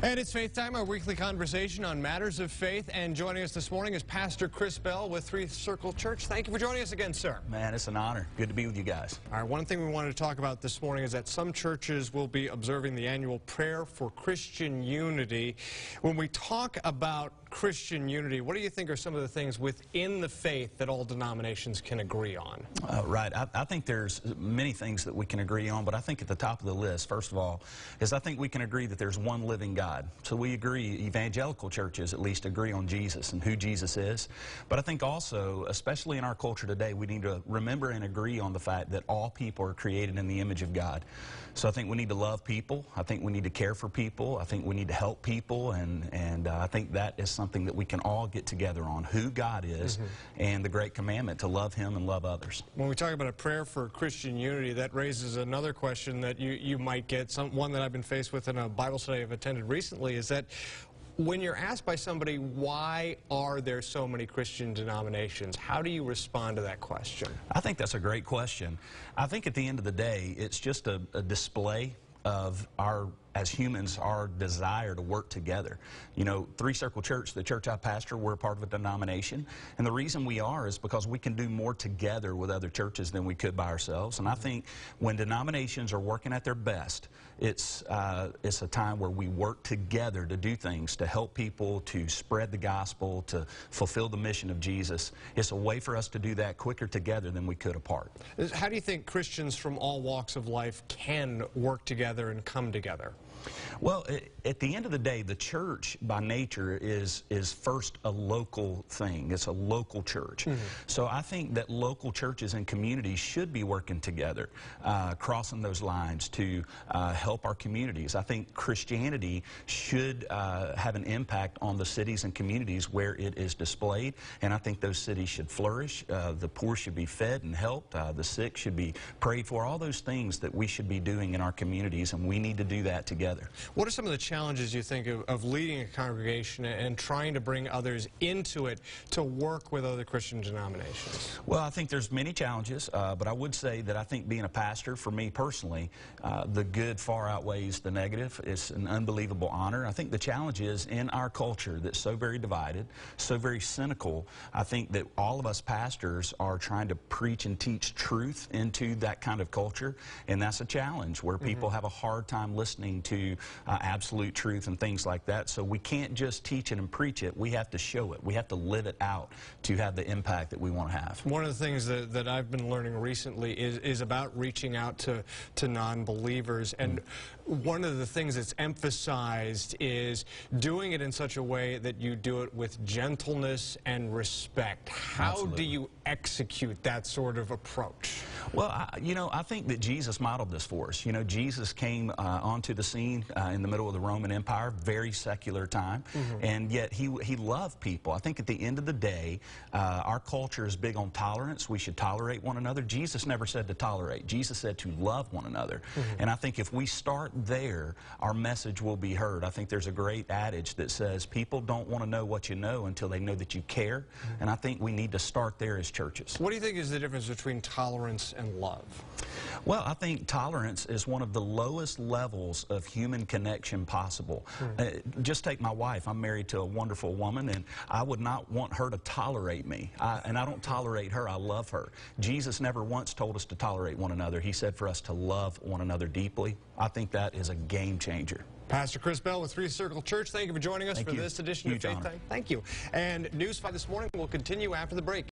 And it's Faith Time, our weekly conversation on matters of faith. And joining us this morning is Pastor Chris Bell with Three Circle Church. Thank you for joining us again, sir. Man, it's an honor. Good to be with you guys. All right, one thing we wanted to talk about this morning is that some churches will be observing the annual Prayer for Christian Unity. When we talk about Christian unity, what do you think are some of the things within the faith that all denominations can agree on? Right. I think there's many things that we can agree on, but I think at the top of the list, first of all, is I think we can agree that there's one living God. So we agree, evangelical churches at least agree on Jesus and who Jesus is. But I think also, especially in our culture today, we need to remember and agree on the fact that all people are created in the image of God. So I think we need to love people. I think we need to care for people. I think we need to help people. And I think that is something that we can all get together on, who God is and the great commandment to love Him and love others. When we talk about a prayer for Christian unity, that raises another question that you might get, one that I've been faced with in a Bible study I've attended recently, is that when you're asked by somebody, why are there so many Christian denominations, how do you respond to that question? I think that's a great question. I think at the end of the day, it's just a display of as humans, our desire to work together. You know, Three Circle Church, the church I pastor, we're part of a denomination. And the reason we are is because we can do more together with other churches than we could by ourselves. And I think when denominations are working at their best, it's a time where we work together to do things, to help people, to spread the gospel, to fulfill the mission of Jesus. It's a way for us to do that quicker together than we could apart. How do you think Christians from all walks of life can work together and come together? Well, at the end of the day, the church by nature is first a local thing. It's a local church. So I think that local churches and communities should be working together, crossing those lines to help our communities. I think Christianity should have an impact on the cities and communities where it is displayed, and I think those cities should flourish. The poor should be fed and helped. The sick should be prayed for. All those things that we should be doing in our communities, and we need to do that together. What are some of the challenges you think of leading a congregation and trying to bring others into it to work with other Christian denominations? Well, I think there's many challenges, but I would say that I think being a pastor, for me personally, the good far outweighs the negative. It's an unbelievable honor. I think the challenge is in our culture that's so very divided, so very cynical. I think that all of us pastors are trying to preach and teach truth into that kind of culture, and that's a challenge where people have a hard time listening to absolute truth and things like that. So we can't just teach it and preach it. We have to show it. We have to live it out to have the impact that we want to have. One of the things that I've been learning recently is about reaching out to non-believers. And one of the things that's emphasized is doing it in such a way that you do it with gentleness and respect. How do you execute that sort of approach? Well, I think that Jesus modeled this for us. You know, Jesus came onto the scene in the middle of the Roman Empire, very secular time, and yet he loved people. I think at the end of the day, our culture is big on tolerance. We should tolerate one another. Jesus never said to tolerate. Jesus said to love one another. And I think if we start there, our message will be heard. I think there's a great adage that says people don't want to know what you know until they know that you care, and I think we need to start there as churches. What do you think is the difference between tolerance and love? Well, I think tolerance is one of the lowest levels of human connection possible. Just take my wife. I'm married to a wonderful woman, and I would not want her to tolerate me. And I don't tolerate her. I love her. Jesus never once told us to tolerate one another. He said for us to love one another deeply. I think that is a game changer. Pastor Chris Bell with Three Circle Church, thank you for joining us for this edition of Faith Time. Thank you. And News 5 this morning will continue after the break.